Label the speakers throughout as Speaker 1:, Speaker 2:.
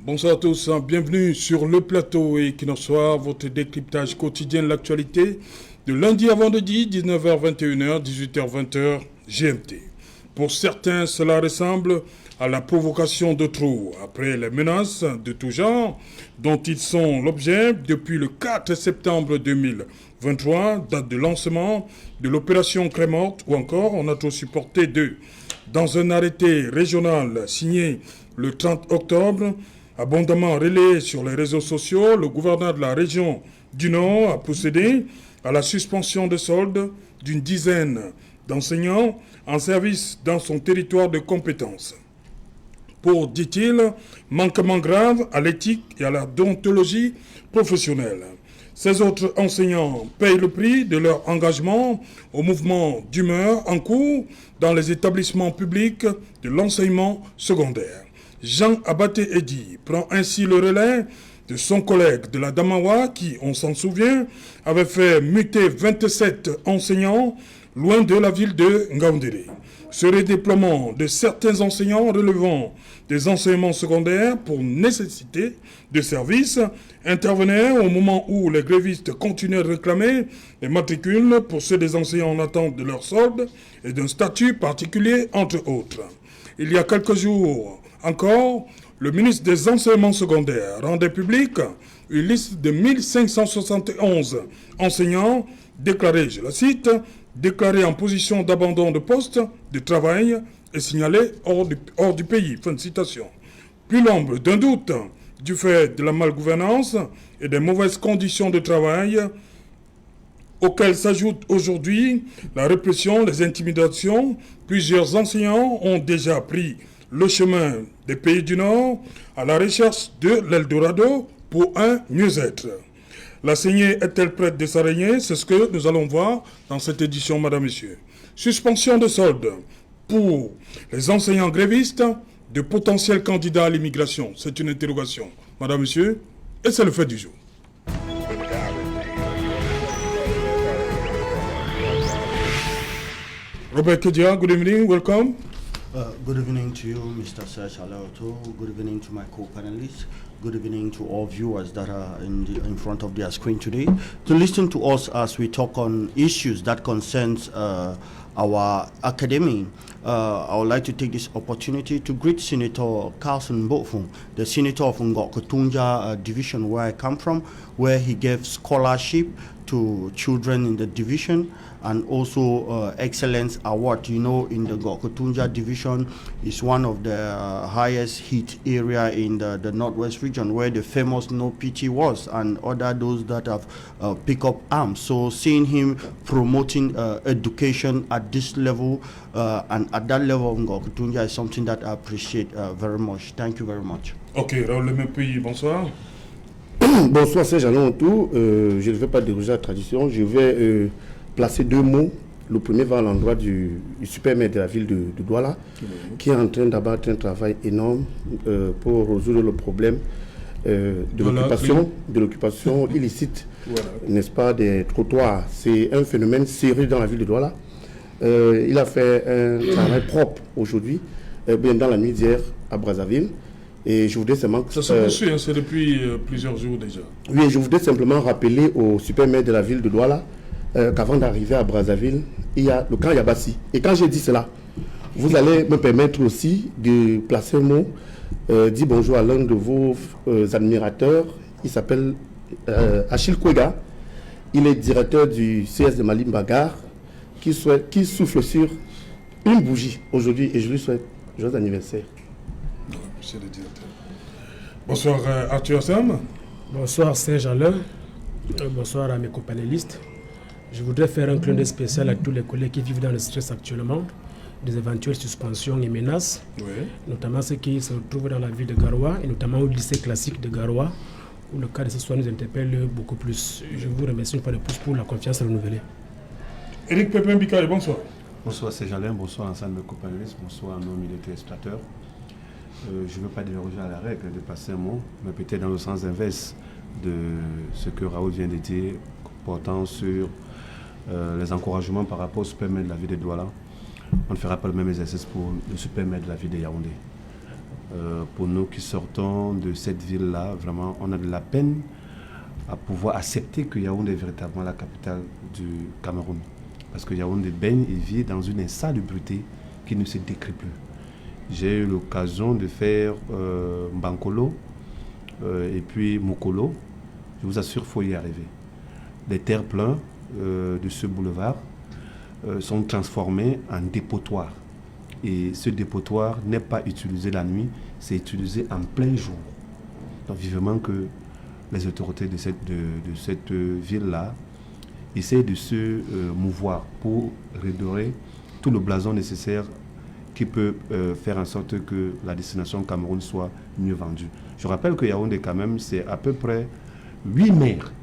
Speaker 1: Bonsoir à tous, bienvenue sur le plateau Equinox Soir, votre décryptage quotidien de l'actualité de lundi à vendredi, 19h-21h, 18h-20h GMT. Pour certains, cela ressemble à la provocation de trop, après les menaces de tout genre dont ils sont l'objet depuis le 4 septembre 2023, date de lancement de l'opération Clémorte, ou encore on a tout supporté d'eux. Dans un arrêté régional signé le 30 octobre, abondamment relayé sur les réseaux sociaux, le gouverneur de la région du Nord a procédé à la suspension de solde d'une dizaine d'enseignants en service dans son territoire de compétences. Pour, dit-il, manquement grave à l'éthique et à la déontologie professionnelle. Ces autres enseignants payent le prix de leur engagement au mouvement d'humeur en cours dans les établissements publics de l'enseignement secondaire. Jean Abaté Eddy prend ainsi le relais de son collègue de la Damawa qui, on s'en souvient, avait fait muter 27 enseignants loin de la ville de Ngaoundéré. Ce redéploiement de certains enseignants relevant des enseignements secondaires pour nécessité de service intervenait au moment où les grévistes continuaient de réclamer les matricules pour ceux des enseignants en attente de leur solde et d'un statut particulier, entre autres. Il y a quelques jours encore, le ministre des Enseignements secondaires rendait publique une liste de 1571 enseignants déclarés, je la cite, déclarés en position d'abandon de poste de travail et signalés hors du pays. Fin de citation. Plus l'ombre d'un doute du fait de la malgouvernance et des mauvaises conditions de travail auxquelles s'ajoute aujourd'hui la répression, les intimidations. Plusieurs enseignants ont déjà pris le chemin des pays du Nord à la recherche de l'Eldorado pour un mieux-être. La saignée est-elle prête de s'arraigner? C'est ce que nous allons voir dans cette édition, madame, messieurs. Suspension de solde pour les enseignants grévistes de potentiels candidats à l'immigration. C'est une interrogation, madame, monsieur, et c'est le fait du jour. Robert Kedia, good evening, welcome.
Speaker 2: Good evening to you, Mr. Serge Alaoto. Good evening to my co-panelists. Good evening to all viewers that are in front of their screen today to listen to us as we talk on issues that concerns our academy. I would like to take this opportunity to greet Senator Carlson Bofun, the senator of Ngokotunja division where I come from, where he gave scholarship to children in the division and also excellence award. You know, in the Ngokotunja division is one of the highest heat area in the northwest region where the famous No PT was and other those that have picked up arms. So seeing him promoting education at this level and at that level of Ngokotunja is something that I appreciate very much. Thank you very much.
Speaker 1: Ok, Raoul Lemepi, bonsoir.
Speaker 3: Bonsoir, c'est Jean Ontou. Je ne vais pas déroger la tradition. Je vais placer deux mots. Le premier va à l'endroit du super-maire de la ville de Douala, qui est en train d'abattre un travail énorme pour résoudre le problème de l'occupation illicite, n'est-ce pas, des trottoirs. C'est un phénomène sérieux dans la ville de Douala. Il a fait un travail propre aujourd'hui, bien dans la nuit d'hier à Brazzaville. Et je voudrais simplement...
Speaker 1: Ça se poursuit, c'est depuis plusieurs jours déjà.
Speaker 3: Oui, je voudrais simplement rappeler au super-maire de la ville de Douala qu'avant d'arriver à Brazzaville, il y a le camp Yabassi. Et quand j'ai dit cela, vous allez me permettre aussi de placer un mot, dire bonjour à l'un de vos admirateurs. Il s'appelle Achille Kwega. Il est directeur du CS de Malim Bagar, qui souffle sur une bougie aujourd'hui. Et je lui souhaite joyeux anniversaire.
Speaker 1: Monsieur le directeur. Bonsoir Arthur Sam.
Speaker 4: Bonsoir Saint-Jean-Leu. Bonsoir à mes companélistes. Je voudrais faire un clin d'œil spécial à tous les collègues qui vivent dans le stress actuellement, des éventuelles suspensions et menaces, notamment ceux qui se retrouvent dans la ville de Garoua et notamment au lycée classique de Garoua, où le cas de ce soir nous interpelle beaucoup plus. Je vous remercie une fois de plus pour la confiance renouvelée.
Speaker 1: Éric Pépin Bicay, bonsoir.
Speaker 5: Bonsoir Saint-Jean-Leu, bonsoir ensemble de mes companélistes, bonsoir à nos milliers de téléspectateurs. Je ne veux pas déroger à la règle de passer un mot, mais peut-être dans le sens inverse de ce que Raoul vient de dire, portant sur les encouragements par rapport au supermaire de la ville de Douala. On ne fera pas le même exercice pour le supermaire de la ville de Yaoundé. Pour nous qui sortons de cette ville-là, vraiment, on a de la peine à pouvoir accepter que Yaoundé est véritablement la capitale du Cameroun. Parce que Yaoundé baigne et vit dans une insalubrité qui ne se décrit plus. J'ai eu l'occasion de faire Mbankolo et puis Mokolo. Je vous assure, il faut y arriver. Les terre-pleins de ce boulevard sont transformés en dépotoir. Et ce dépotoir n'est pas utilisé la nuit, c'est utilisé en plein jour. Donc vivement que les autorités de cette ville-là essaient de se mouvoir pour redorer tout le blason nécessaire qui peut faire en sorte que la destination Cameroun soit mieux vendue. Je rappelle que Yaoundé, quand même, c'est à peu près 8 maires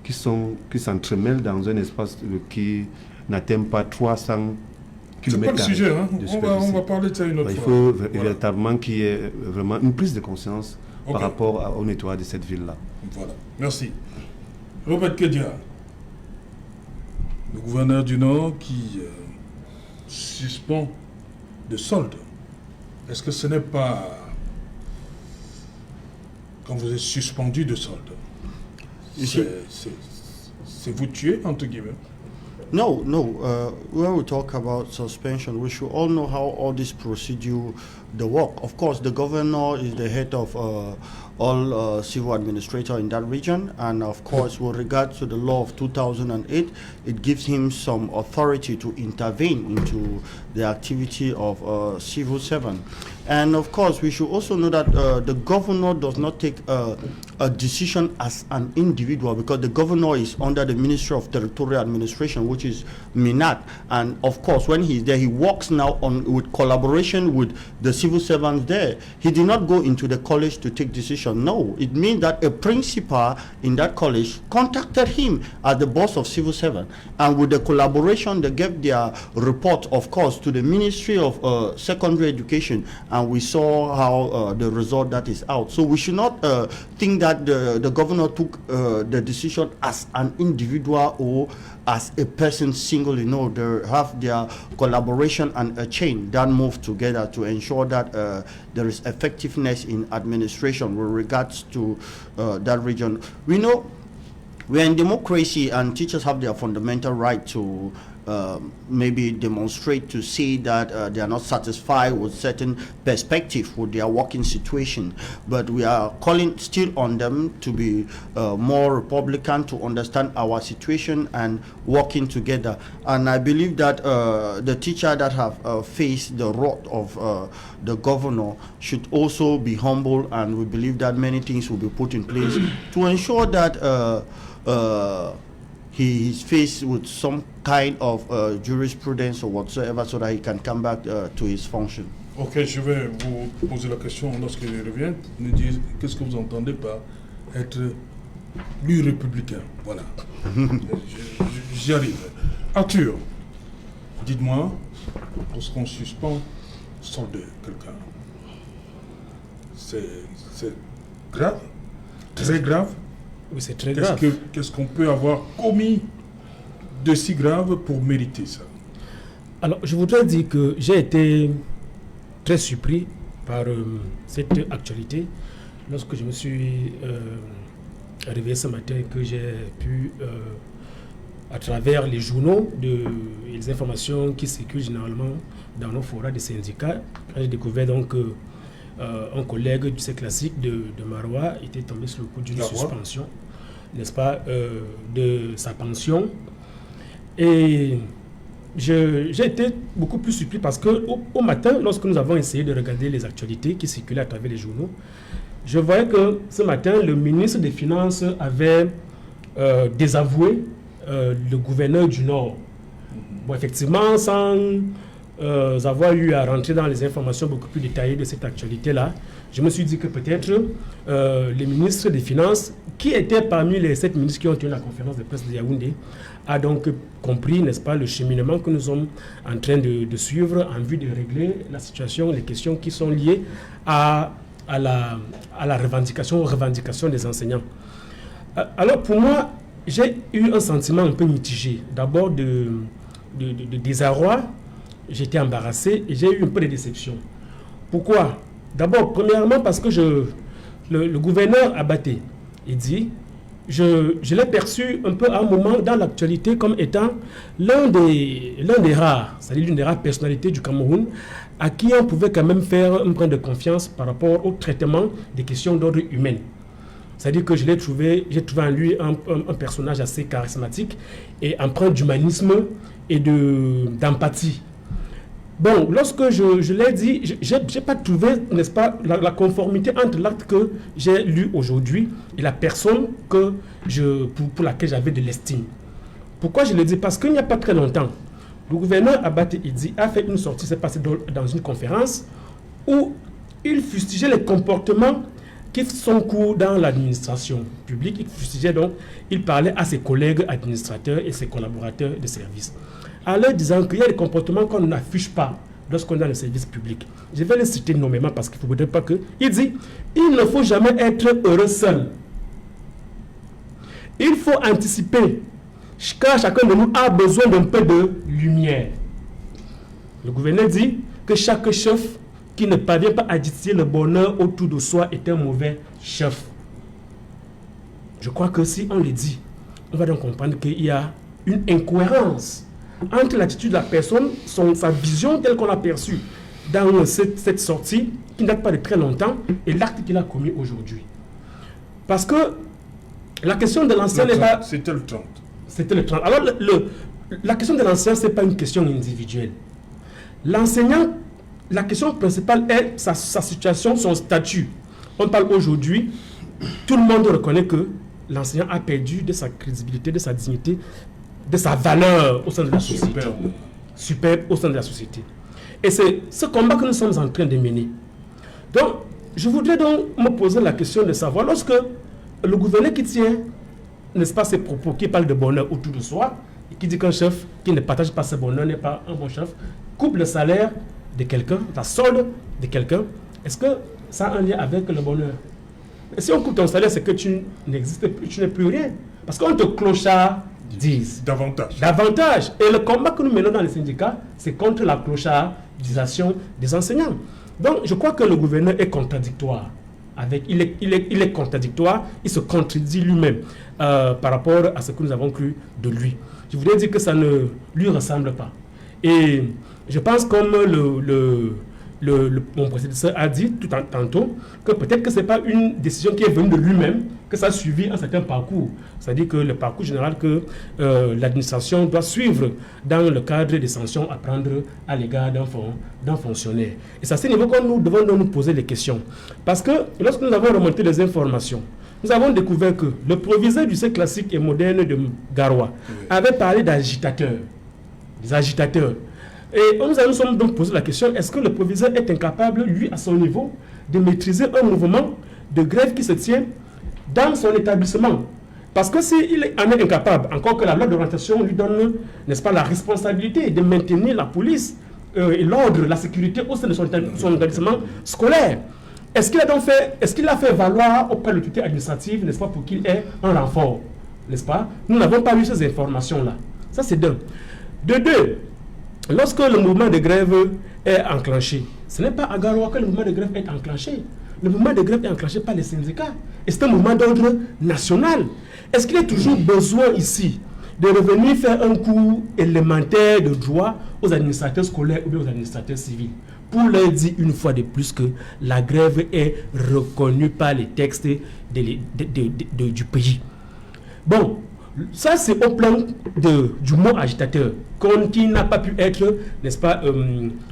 Speaker 5: qui s'entremêlent dans un espace qui n'atteint pas 300
Speaker 1: c'est pas le sujet, hein. On va parler de ça une autre fois.
Speaker 5: Il faut véritablement qu'il y ait vraiment une prise de conscience par rapport au nettoyage de cette ville-là.
Speaker 1: Voilà, merci. Robert Kedia, le gouverneur du Nord qui suspend de soldes. Est-ce que ce n'est pas quand vous êtes suspendu de soldes, c'est vous tuer, entre guillemets?
Speaker 2: No. When we talk about suspension, we should all know how all this procedure the work. Of course, the governor is the head of all civil administrators in that region, and of course, with regard to the law of 2008, it gives him some authority to intervene into the activity of civil servant. And of course, we should also know that the governor does not take a decision as an individual, because the governor is under the Ministry of Territorial Administration, which is MINAT. And of course, when he's there, he works now with collaboration with the civil servants there. He did not go into the college to take decision. No, it means that a principal in that college contacted him as the boss of civil servant, and with the collaboration, they gave their report, of course, to the Ministry of Secondary Education, and we saw how the result that is out. So we should not think that the governor took the decision as an individual or as a person singly. No, they have their collaboration and a chain that move together to ensure that there is effectiveness in administration with regards to that region. We know we're in democracy, and teachers have their fundamental right to maybe demonstrate, to say that they are not satisfied with certain perspective with their working situation, but we are calling still on them to be more Republican, to understand our situation and working together. And I believe that the teacher that have faced the wrath of the governor should also be humble, and we believe that many things will be put in place to ensure that he is faced with some kind of jurisprudence or whatsoever, so that he can come back to his function.
Speaker 1: Ok, je vais vous poser la question lorsque je reviens. Nous dire qu'est-ce que vous entendez par être plus républicain. Voilà. J'y arrive. Arthur, dites-moi, lorsqu'on suspend solder quelqu'un, c'est grave, très grave.
Speaker 4: Oui, c'est très grave.
Speaker 1: Qu'est-ce qu'on peut avoir commis de si grave pour mériter ça?
Speaker 4: Alors, je voudrais dire que j'ai été très surpris par cette actualité lorsque je me suis réveillé ce matin, que j'ai pu, à travers les journaux et les informations qui circulent généralement dans nos forats des syndicats, quand j'ai découvert donc un collègue du C classique de Marois était tombé sur le coup d'une suspension, n'est-ce pas, de sa pension. Et j'ai été beaucoup plus surpris parce qu'au matin, lorsque nous avons essayé de regarder les actualités qui circulaient à travers les journaux, je voyais que ce matin, le ministre des Finances avait désavoué le gouverneur du Nord. Bon, effectivement, sans avoir eu à rentrer dans les informations beaucoup plus détaillées de cette actualité-là, je me suis dit que peut-être le ministre des Finances, qui était parmi les 7 ministres qui ont tenu la conférence de presse de Yaoundé, a donc compris, n'est-ce pas, le cheminement que nous sommes en train de suivre en vue de régler la situation, les questions qui sont liées à la revendication des enseignants. Alors pour moi, j'ai eu un sentiment un peu mitigé. D'abord de désarroi, j'étais embarrassé et j'ai eu un peu de déception. Pourquoi? D'abord, premièrement, parce que le gouverneur Abaté, il dit, je l'ai perçu un peu à un moment dans l'actualité comme étant l'un des rares, c'est-à-dire l'une des rares personnalités du Cameroun à qui on pouvait quand même faire un brin de confiance par rapport au traitement des questions d'ordre humain. C'est-à-dire que j'ai trouvé en lui un personnage assez charismatique et empreint d'humanisme et d'empathie. Bon, lorsque je l'ai dit, je n'ai pas trouvé, n'est-ce pas, la conformité entre l'acte que j'ai lu aujourd'hui et la personne pour laquelle j'avais de l'estime. Pourquoi je le dis? Parce qu'il n'y a pas très longtemps, le gouverneur Abaté Idi a fait une sortie, c'est passé dans une conférence, où il fustigeait les comportements qui sont cours dans l'administration publique. Il fustigeait donc, il parlait à ses collègues administrateurs et ses collaborateurs de service, en leur disant qu'il y a des comportements qu'on n'affiche pas lorsqu'on est dans le service public. Je vais les citer nommément parce qu'il ne faudrait pas que... Il dit, il ne faut jamais être heureux seul. Il faut anticiper, car chacun de nous a besoin d'un peu de lumière. Le gouverneur dit que chaque chef qui ne parvient pas à distiller le bonheur autour de soi est un mauvais chef. Je crois que si on le dit, on va donc comprendre qu'il y a une incohérence entre l'attitude de la personne, sa vision telle qu'on l'a perçue dans cette sortie, qui ne date pas de très longtemps, et l'acte qu'il a commis aujourd'hui. Parce que la question de l'ancien n'est pas...
Speaker 1: C'était le 30.
Speaker 4: C'était le 30. Alors, la question de l'ancien, ce n'est pas une question individuelle. L'enseignant, la question principale est sa situation, son statut. On parle aujourd'hui, tout le monde reconnaît que l'enseignant a perdu de sa crédibilité, de sa dignité, de sa valeur au sein de la société. Superbe au sein de la société. Et c'est ce combat que nous sommes en train de mener. Donc, je voudrais donc me poser la question de savoir, lorsque le gouverneur qui tient, n'est-ce pas, ses propos, qui parle de bonheur autour de soi, et qui dit qu'un chef qui ne partage pas ce bonheur n'est pas un bon chef, coupe le salaire de quelqu'un, la solde de quelqu'un, est-ce que ça a un lien avec le bonheur? Et si on coupe ton salaire, c'est que tu n'existes plus, tu n'es plus rien. Parce qu'on te clochardise. Davantage. Et le combat que nous menons dans les syndicats, c'est contre la clochardisation des enseignants. Donc, je crois que le gouverneur est contradictoire. Il est contradictoire, il se contredit lui-même par rapport à ce que nous avons cru de lui. Je voudrais dire que ça ne lui ressemble pas. Et je pense, comme mon prédécesseur a dit tantôt, que peut-être que ce n'est pas une décision qui est venue de lui-même, que ça a suivi un certain parcours. C'est-à-dire que le parcours général que l'administration doit suivre dans le cadre des sanctions à prendre à l'égard d'un fonctionnaire. Et c'est à ce niveau que nous devons nous poser des questions. Parce que lorsque nous avons remonté les informations, nous avons découvert que le proviseur du cycle classique et moderne de Garoua avait parlé d'agitateurs. Des agitateurs. Et nous sommes donc posé la question, est-ce que le proviseur est incapable, lui, à son niveau, de maîtriser un mouvement de grève qui se tient dans son établissement? Parce que s'il en est incapable, encore que la loi d'orientation lui donne, n'est-ce pas, la responsabilité de maintenir la police et l'ordre, la sécurité au sein de son établissement scolaire. Est-ce qu'il a fait valoir auprès de l'autorité administrative, n'est-ce pas, pour qu'il ait un renfort, n'est-ce pas? Nous n'avons pas eu ces informations-là. Ça, c'est d'un. De deux, lorsque le mouvement de grève est enclenché, ce n'est pas à Garoua que le mouvement de grève est enclenché. Le mouvement de grève est enclenché par les syndicats. Et c'est un mouvement d'ordre national. Est-ce qu'il y a toujours besoin ici de revenir faire un cours élémentaire de droit aux administrateurs scolaires ou bien aux administrateurs civils pour leur dire une fois de plus que la grève est reconnue par les textes du pays? Bon, ça c'est au plan du mot agitateur qui n'a pas pu être, n'est-ce pas,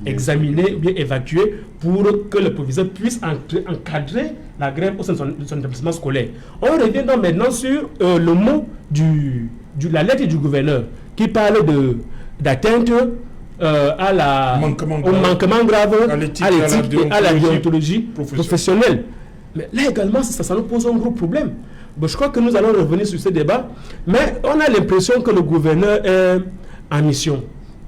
Speaker 4: examiné ou bien évacué pour que le proviseur puisse encadrer la grève au sein de son établissement scolaire. On revient donc maintenant sur le mot la lettre du gouverneur qui parle d'atteinte au manquement grave à l'éthique et à la déontologie professionnelle. Mais là également, ça nous pose un gros problème. Bon, je crois que nous allons revenir sur ce débat, mais on a l'impression que le gouverneur est en mission.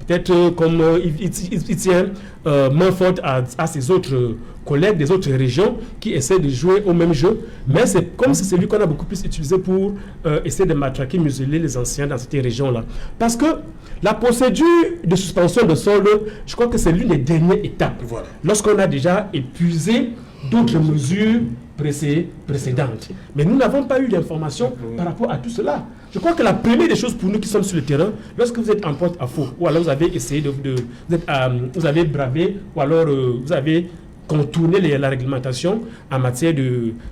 Speaker 4: Peut-être comme il tient main forte à ses autres collègues des autres régions qui essaient de jouer au même jeu, mais c'est comme si c'est lui qu'on a beaucoup plus utilisé pour essayer de matraquer, museler les anciens dans cette région-là. Parce que la procédure de suspension de solde, je crois que c'est l'une des dernières étapes. Voilà. Lorsqu'on a déjà épuisé d'autres mesures précédentes. Mais nous n'avons pas eu d'informations par rapport à tout cela. Je crois que la première des choses pour nous qui sommes sur le terrain, lorsque vous êtes en porte-à-faux, ou alors vous avez essayé vous avez bravé, ou alors vous avez contourné la réglementation en matière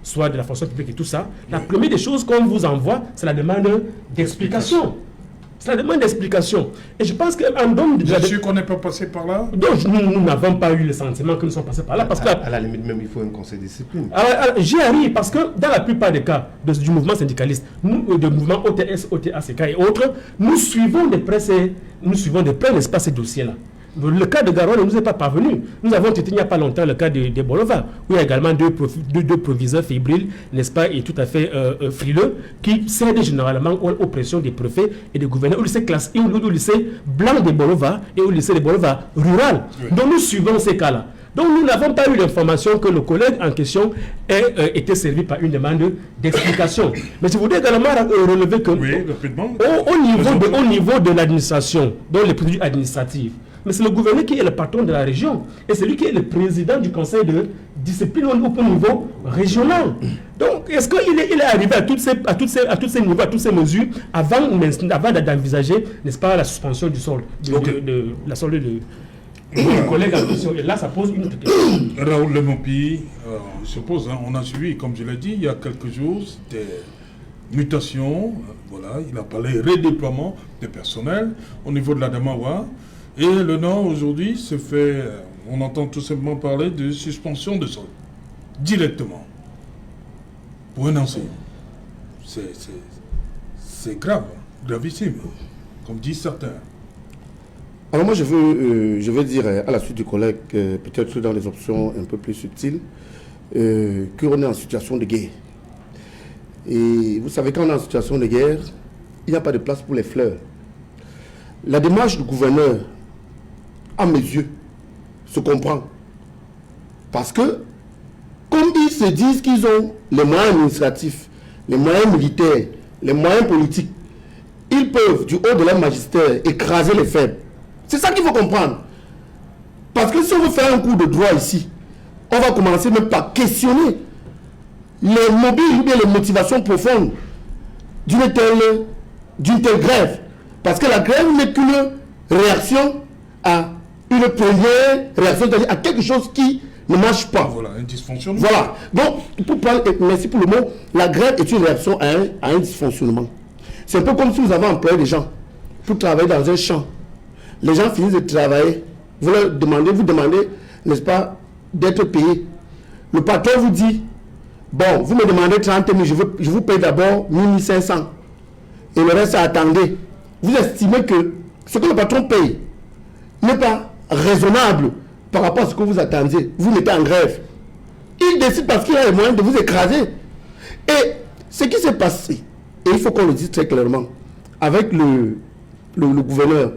Speaker 4: soit de la fonction publique et tout ça, la première des choses qu'on vous envoie, c'est la demande d'explication. C'est la demande d'explication. Et je pense qu'en dehors de...
Speaker 1: Bien sûr qu'on n'est pas passé par là.
Speaker 4: Donc nous n'avons pas eu le sentiment que nous sommes passés par là. Parce que,
Speaker 5: à la limite même, il faut un conseil de discipline.
Speaker 4: J'y arrive parce que dans la plupart des cas du mouvement syndicaliste, du mouvement OTS, OTACK et autres, nous suivons de près, n'est-ce pas, ces dossiers-là. Le cas de Garonne ne nous est pas parvenu. Nous avons été il n'y a pas longtemps le cas de Bolova, où il y a également deux proviseurs fébriles, n'est-ce pas, et tout à fait frileux, qui cèdent généralement aux pressions des préfets et des gouverneurs au lycée classe, au lycée blanc de Bolova et au lycée de Bolova rural. Oui. Donc nous suivons ces cas-là. Donc nous n'avons pas eu l'information que le collègue en question ait été servi par une demande d'explication. Mais je voudrais également relever que au niveau de l'administration, dans les procédures administratives, mais c'est le gouverneur qui est le patron de la région et c'est lui qui est le président du conseil de discipline au niveau régional. Donc, est-ce qu'il est arrivé à tous ces niveaux, à toutes ces mesures avant d'envisager, n'est-ce pas, la suspension du solde, la solde de collègues en question? Et là, ça pose une question.
Speaker 1: Raoul Lemompi, je suppose, on a suivi, comme je l'ai dit, il y a quelques jours, c'était mutation, voilà, il a parlé redéploiement des personnels au niveau de la Damawa. Et le Nord, aujourd'hui, se fait, on entend tout simplement parler de suspension de solde, directement, pour un enseignant. C'est grave, gravissime, comme disent certains.
Speaker 3: Alors moi, je veux dire à la suite du collègue, peut-être dans les options un peu plus subtiles, qu'on est en situation de guerre. Et vous savez, quand on est en situation de guerre, il n'y a pas de place pour les fleurs. La démarche du gouverneur, à mes yeux, se comprend. Parce que, comme ils se disent qu'ils ont les moyens administratifs, les moyens militaires, les moyens politiques, ils peuvent, du haut de leur magistère, écraser les faibles. C'est ça qu'il faut comprendre. Parce que si on veut faire un cours de droit ici, on va commencer même par questionner les mobiles ou bien les motivations profondes d'une telle grève. Parce que la grève n'est qu'une réaction à une première réaction, c'est-à-dire à quelque chose qui ne marche pas.
Speaker 1: Voilà, un dysfonctionnement.
Speaker 3: Voilà. Donc, pour parler, merci pour le mot, la grève est une réaction à un dysfonctionnement. C'est un peu comme si vous avez employé des gens pour travailler dans un champ. Les gens finissent de travailler. Vous demandez, n'est-ce pas, d'être payé. Le patron vous dit, bon, vous me demandez 30 000, je vous paye d'abord 1 500. Et le reste, attendez. Vous estimez que ce que le patron paye n'est pas raisonnable par rapport à ce que vous attendiez. Vous mettez en grève. Il décide parce qu'il a les moyens de vous écraser. Et ce qui s'est passé, et il faut qu'on le dise très clairement, avec le gouverneur,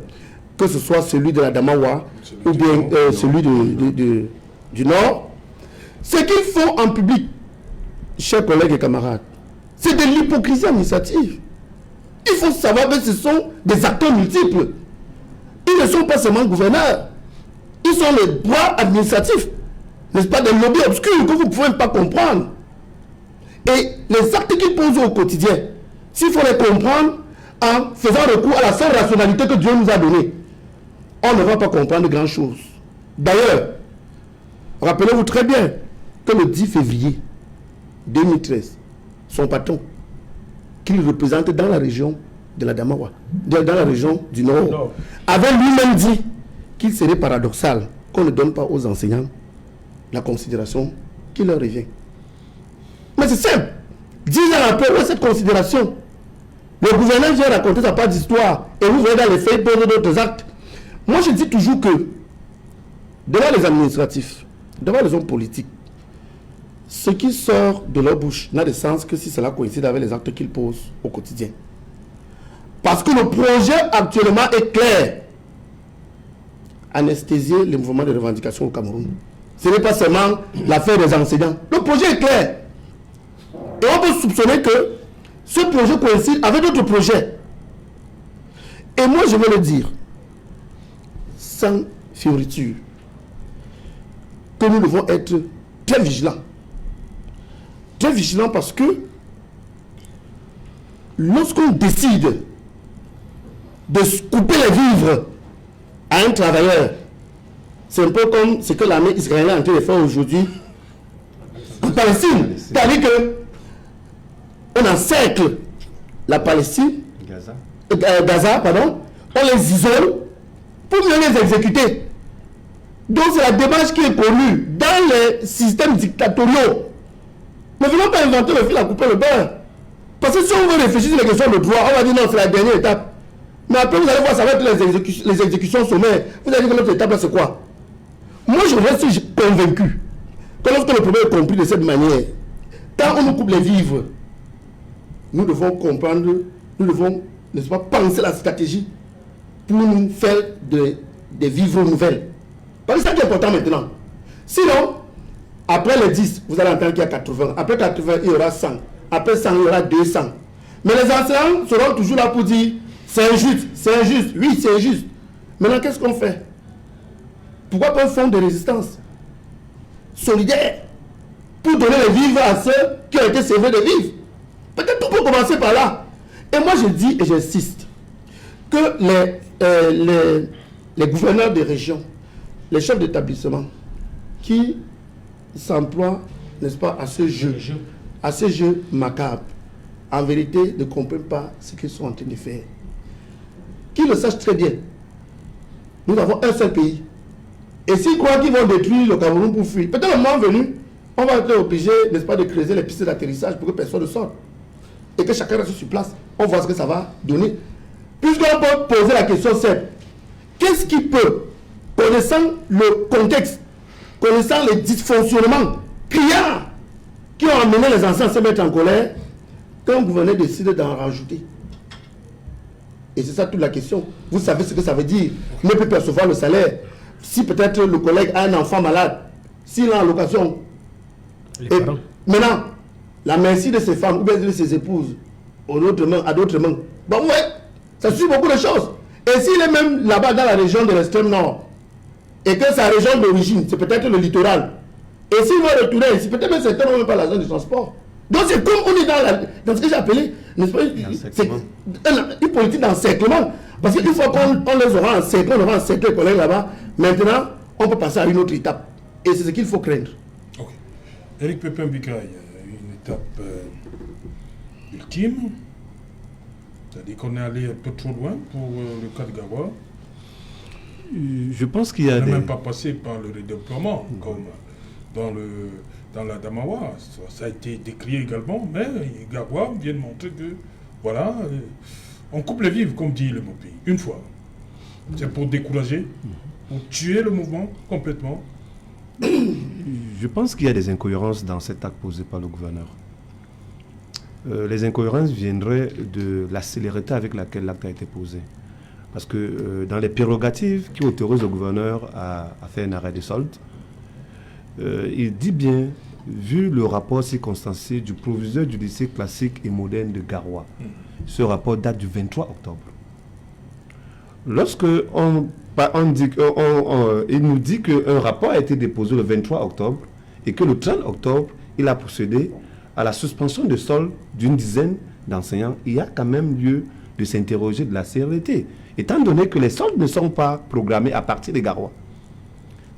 Speaker 3: que ce soit celui de la Damawa ou bien celui du Nord, ce qu'ils font en public, chers collègues et camarades, c'est de l'hypocrisie administrative. Il faut savoir que ce sont des acteurs multiples. Ils ne sont pas seulement gouverneurs. Ils sont les bras administratifs, n'est-ce pas, des lobbies obscurs que vous ne pouvez pas comprendre. Et les actes qu'ils posent au quotidien, s'il faut les comprendre en faisant recours à la seule rationalité que Dieu nous a donnée, on ne va pas comprendre grand-chose. D'ailleurs, rappelez-vous très bien que le 10 février 2013, son patron, qu'il représente dans la région de la Damawa, dans la région du Nord, avait lui-même dit qu'il serait paradoxal qu'on ne donne pas aux enseignants la considération qui leur revient. Mais c'est simple. 10 ans après, où est cette considération? Le gouverneur vient raconter sa part d'histoire et vous voyez dans les faits poser d'autres actes. Moi, je dis toujours que devant les administratifs, devant les hommes politiques, ce qui sort de leur bouche n'a de sens que si cela coïncide avec les actes qu'ils posent au quotidien. Parce que le projet actuellement est clair. Anesthésier les mouvements de revendication au Cameroun. Ce n'est pas seulement l'affaire des enseignants. Le projet est clair. Et on peut soupçonner que ce projet coïncide avec d'autres projets. Et moi, je veux le dire, sans fioriture, que nous devons être très vigilants très vigilant parce que lorsqu'on décide de couper les vivres à un travailleur, c'est un peu comme ce que l'armée israélienne est en train de faire aujourd'hui en Palestine. C'est-à-dire que on encercle la Palestine, Gaza, pardon, on les isole pour mieux les exécuter. Donc c'est la démarche qui est connue dans les systèmes dictatoriaux. Ne venons pas inventer le fil à couper le beurre. Parce que si on veut réfléchir sur les questions de droit, on va dire non, c'est la dernière étape. Mais après vous allez voir, ça va être les exécutions sommaires. Vous allez dire que l'autre étape là c'est quoi? Moi je reste convaincu que lorsque le problème est compris de cette manière, quand on nous coupe les vivres, nous devons comprendre, nous devons, n'est-ce pas, penser la stratégie pour nous faire des vivres nouvelles. Parce que c'est ça qui est important maintenant. Sinon, après les 10, vous allez entendre qu'il y a 80. Après 80, il y aura 100. Après 100, il y aura 200. Mais les enseignants seront toujours là pour dire c'est injuste, c'est injuste, oui, c'est injuste. Maintenant, qu'est-ce qu'on fait? Pourquoi pas un fonds de résistance solidaire pour donner les vivres à ceux qui ont été servis de vivre? Peut-être tout peut commencer par là. Et moi, je dis et j'insiste que les gouverneurs des régions, les chefs d'établissement qui s'emploient, n'est-ce pas, à ce jeu macabre, en vérité ne comprennent pas ce qu'ils sont en train de faire. Qu'ils le sachent très bien. Nous avons un seul pays. Et s'ils croient qu'ils vont détruire le Cameroun pour fuir, peut-être le moment venu, on va être obligé, n'est-ce pas, de creuser les pistes d'atterrissage pour que personne ne sorte. Et que chacun reste sur place. On voit ce que ça va donner. Puisqu'on peut poser la question simple. Qu'est-ce qui peut, connaissant le contexte, connaissant les dysfonctionnements criards qui ont amené les enfants à se mettre en colère, qu'un gouverneur décide d'en rajouter? Et c'est ça toute la question. Vous savez ce que ça veut dire. Ne peut percevoir le salaire. Si peut-être le collègue a un enfant malade, s'il a l'occasion. Maintenant, la merci de ses femmes ou bien de ses épouses à d'autres mains. Bon, ouais, ça suit beaucoup de choses. Et s'il est même là-bas dans la région de l'extrême nord, et que sa région d'origine, c'est peut-être le littoral, et s'il va retourner ici, peut-être même certains n'ont même pas la zone de transport. Donc c'est comme on est dans ce que j'ai appelé, n'est-ce pas, une politique d'encerclement. Parce qu'une fois qu'on les aura encerclés, on aura encerclé les collègues là-bas, maintenant, on peut passer à une autre étape. Et c'est ce qu'il faut craindre.
Speaker 1: Ok. Éric Pépin Bicaye, une étape ultime. C'est-à-dire qu'on est allé un peu trop loin pour le cas de Gawa.
Speaker 5: Je pense qu'il y a
Speaker 1: on n'a même pas passé par le redéploiement, comme dans la Damawa. Ça a été décrié également, mais Gawa vient de montrer que, voilà, on coupe les vivres, comme dit le mot pays, une fois. C'est pour décourager, pour tuer le mouvement complètement.
Speaker 5: Je pense qu'il y a des incohérences dans cet acte posé par le gouverneur. Les incohérences viendraient de la célérité avec laquelle l'acte a été posé. Parce que dans les prérogatives qui autorisent le gouverneur à faire un arrêt de solde, il dit bien, vu le rapport circonstancié du proviseur du lycée classique et moderne de Garoua, ce rapport date du 23 octobre. Lorsque il nous dit qu'un rapport a été déposé le 23 octobre et que le 30 octobre, il a procédé à la suspension de solde d'une dizaine d'enseignants, il y a quand même lieu de s'interroger de la sévérité, étant donné que les soldes ne sont pas programmés à partir des Garoua.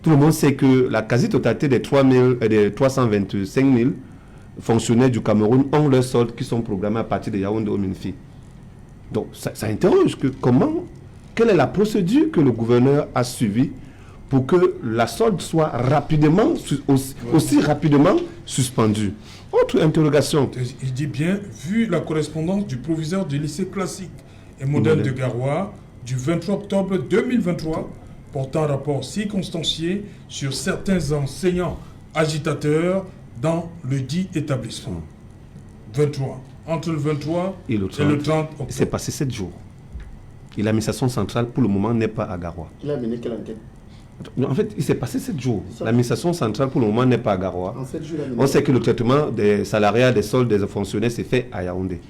Speaker 5: Tout le monde sait que la quasi-totalité des 325 000 fonctionnaires du Cameroun ont leurs soldes qui sont programmés à partir de Yaoundé au Minfi. Donc ça interroge que quelle est la procédure que le gouverneur a suivie pour que la solde soit rapidement, aussi rapidement suspendue. Autre interrogation.
Speaker 1: Il dit bien, vu la correspondance du proviseur du lycée classique et moderne de Garoua du 23 octobre 2023, portant un rapport circonstancié sur certains enseignants agitateurs dans le dit établissement. 23. Entre le 23 et le 30 octobre.
Speaker 5: C'est passé 7 jours. Et l'administration centrale, pour le moment, n'est pas à Garoua.
Speaker 3: Il a mené quelle enquête?
Speaker 5: En fait, il s'est passé 7 jours. L'administration centrale, pour le moment, n'est pas à Garoua.
Speaker 3: En 7 jours,
Speaker 5: on sait que le traitement des salariés, des soldes, des fonctionnaires s'est fait à Yaoundé.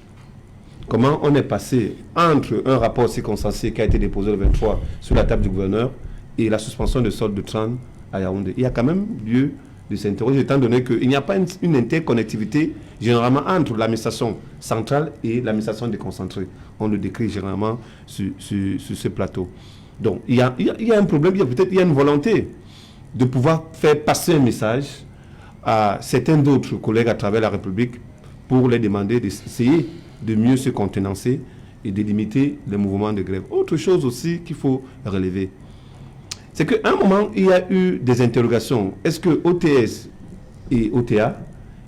Speaker 5: Comment on est passé entre un rapport circonstancié qui a été déposé le 23 sur la table du gouverneur et la suspension de solde de 30 à Yaoundé? Il y a quand même lieu de s'interroger, étant donné qu'il n'y a pas une interconnectivité généralement entre l'administration centrale et l'administration déconcentrée. On le décrit généralement sur ce plateau. Donc, il y a un problème, peut-être il y a une volonté de pouvoir faire passer un message à certains d'autres collègues à travers la République pour les demander d'essayer de mieux se contenancer et de limiter les mouvements de grève. Autre chose aussi qu'il faut relever, c'est qu'à un moment, il y a eu des interrogations. Est-ce que OTS et OTA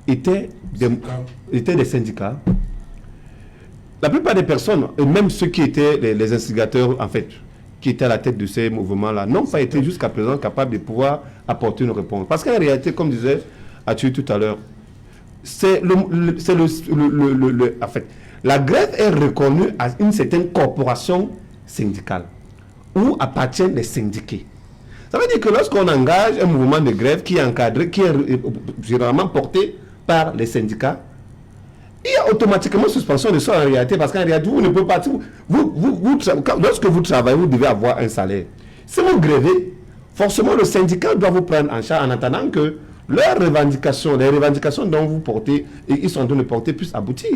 Speaker 5: étaient des syndicats? La plupart des personnes, et même ceux qui étaient les instigateurs, en fait, qui étaient à la tête de ces mouvements-là, n'ont pas été jusqu'à présent capables de pouvoir apporter une réponse. Parce qu'en réalité, comme disait Athieu tout à l'heure, en fait, la grève est reconnue à une certaine corporation syndicale où appartiennent les syndiqués. Ça veut dire que lorsqu'on engage un mouvement de grève qui est encadré, qui est généralement porté par les syndicats, il y a automatiquement suspension de ça en réalité, parce qu'en réalité, vous ne pouvez pas... lorsque vous travaillez, vous devez avoir un salaire. Si vous grévez, forcément le syndicat doit vous prendre en charge en attendant que les revendications dont vous portez, et ils sont en train de porter, puissent aboutir.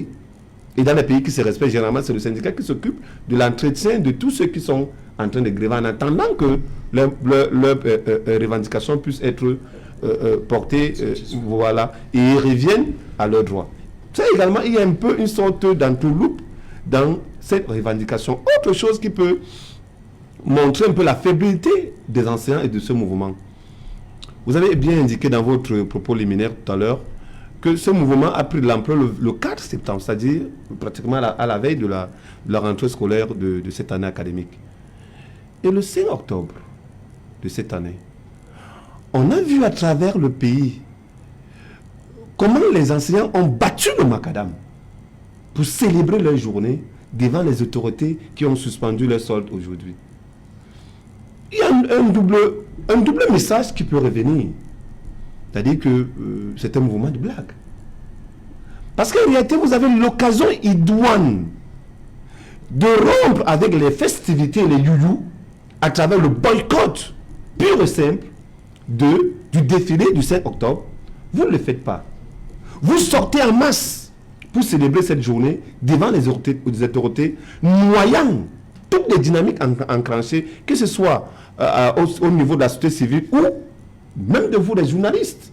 Speaker 5: Et dans les pays qui se respectent, généralement, c'est le syndicat qui s'occupe de l'entretien de tous ceux qui sont en train de gréver, en attendant que leurs revendications puissent être portées, voilà, et ils reviennent à leurs droits. Ça également, il y a un peu une sorte d'entourloupe dans cette revendication. Autre chose qui peut montrer un peu la faiblesse des enseignants et de ce mouvement. Vous avez bien indiqué dans votre propos liminaire tout à l'heure que ce mouvement a pris de l'ampleur le 4 septembre, c'est-à-dire pratiquement à la veille de la rentrée scolaire de cette année académique. Et le 5 octobre de cette année, on a vu à travers le pays comment les enseignants ont battu le macadam pour célébrer leur journée devant les autorités qui ont suspendu leur solde aujourd'hui. Il y a un double message qui peut revenir. C'est-à-dire que c'est un mouvement de blague. Parce qu'en réalité, vous avez l'occasion idoine de rompre avec les festivités et les youyou à travers le boycott pur et simple du défilé du 5 octobre. Vous ne le faites pas. Vous sortez en masse pour célébrer cette journée devant les autorités, noyant toutes les dynamiques enclenchées, que ce soit au niveau de la société civile ou même de vous, les journalistes,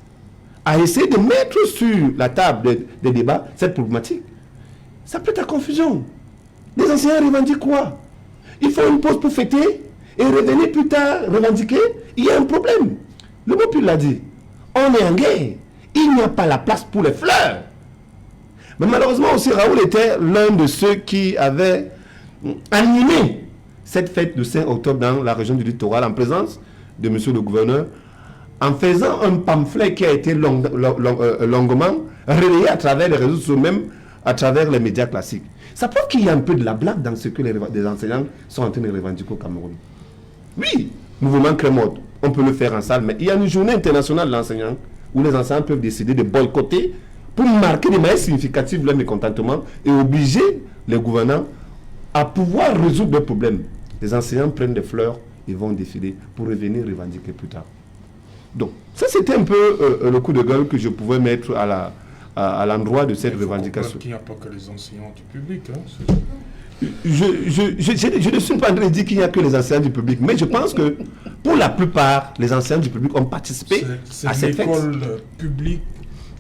Speaker 5: à essayer de mettre sur la table des débats cette problématique. Ça prête à confusion. Les enseignants revendiquent quoi? Il faut une pause pour fêter et revenir plus tard revendiquer. Il y a un problème. Le mot l'a dit. On est en guerre. Il n'y a pas la place pour les fleurs. Mais malheureusement aussi, Raoul était l'un de ceux qui avaient animé cette fête du 5 octobre dans la région du littoral en présence de monsieur le gouverneur, en faisant un pamphlet qui a été longuement relayé à travers les réseaux sociaux, même à travers les médias classiques. Ça prouve qu'il y a un peu de la blague dans ce que les enseignants sont en train de revendiquer au Cameroun. Oui, mouvement Crémode, on peut le faire en salle, mais il y a une journée internationale de l'enseignant où les enseignants peuvent décider de boycotter pour marquer de manière significative leur mécontentement et obliger les gouvernants à pouvoir résoudre leurs problèmes. Les enseignants prennent des fleurs et vont défiler pour revenir revendiquer plus tard. Donc, ça c'était un peu le coup de gueule que je pouvais mettre à l'endroit de cette revendication.
Speaker 1: Il n'y a pas que les enseignants du public.
Speaker 5: Je ne suis pas en train de dire qu'il n'y a que les enseignants du public, mais je pense que pour la plupart, les enseignants du public ont participé à cette fête.
Speaker 1: C'est l'école publique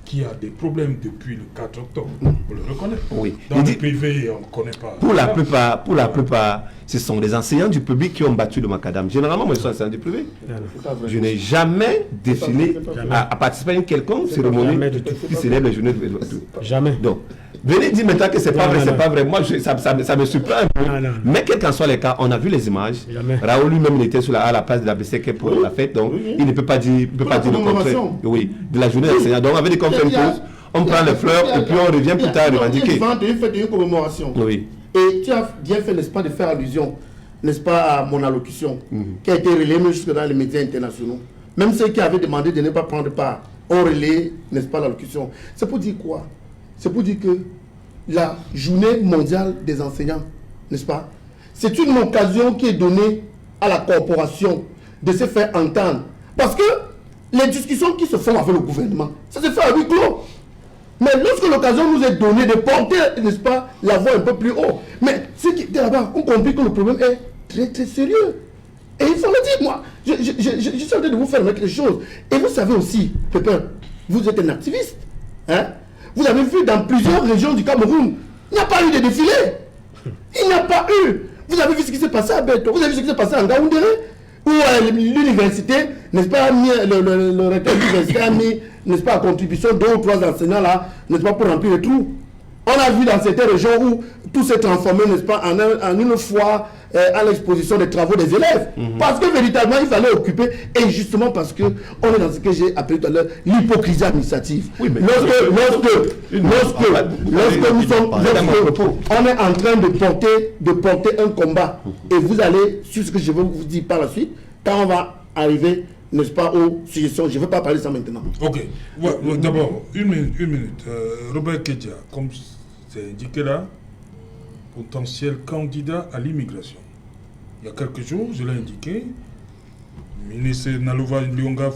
Speaker 1: qui a des problèmes depuis le 4 octobre. On le reconnaît. Oui. Dans le privé, on ne connaît pas.
Speaker 5: Pour la plupart, ce sont les enseignants du public qui ont battu le macadam. Généralement, moi, je suis enseignant du privé. Je n'ai jamais défilé à participer à une quelconque cérémonie qui célèbre les journées de...
Speaker 4: Jamais.
Speaker 5: Donc, venez dire maintenant que c'est pas vrai, c'est pas vrai. Moi, ça me surprend un peu. Mais quel qu'en soit les cas, on a vu les images. Raoul lui-même, il était à la place de la BCK pour la fête, donc il ne peut pas dire le contraire. Oui, de la journée d'enseignant. Donc, on avait dit qu'on fait une pause, on prend les fleurs et puis on revient plus tard revendiquer.
Speaker 3: Il fait une commémoration.
Speaker 5: Oui.
Speaker 3: Et tu as bien fait, n'est-ce pas, de faire allusion, n'est-ce pas, à mon allocution, qui a été relayée jusque dans les médias internationaux. Même ceux qui avaient demandé de ne pas prendre part ont relayé, n'est-ce pas, l'allocution. C'est pour dire quoi? C'est pour dire que la journée mondiale des enseignants, n'est-ce pas, c'est une occasion qui est donnée à la corporation de se faire entendre. Parce que les discussions qui se font avec le gouvernement, ça se fait à huis clos. Mais lorsque l'occasion nous est donnée de porter, n'est-ce pas, la voix un peu plus haut, mais ceux qui étaient là-bas ont compris que le problème est très très sérieux. Et il faut le dire, moi, je suis en train de vous faire mettre les choses. Et vous savez aussi, Pépin, vous êtes un activiste. Hein? Vous avez vu dans plusieurs régions du Cameroun, il n'y a pas eu de défilé. Il n'y a pas eu. Vous avez vu ce qui s'est passé à Beto, vous avez vu ce qui s'est passé à Ngaoundéré, où l'université, n'est-ce pas, le recteur de l'université a mis, n'est-ce pas, à contribution 2 ou 3 enseignants là, n'est-ce pas, pour remplir les trous. On a vu dans certaines régions où tout s'est transformé, n'est-ce pas, en une fois à l'exposition des travaux des élèves. Parce que véritablement, il fallait occuper, et justement parce que on est dans ce que j'ai appelé tout à l'heure l'hypocrisie administrative. Oui, mais lorsque nous sommes, on est en train de porter un combat, et vous allez, sur ce que je veux vous dire par la suite, quand on va arriver, n'est-ce pas, aux suggestions, je ne veux pas parler de ça maintenant.
Speaker 1: Ok, ouais, d'abord, une minute. Robert Kedia, comme c'est indiqué là, potentiel candidat à l'immigration. Il y a quelques jours, je l'ai indiqué, le ministre Nalova Lyonga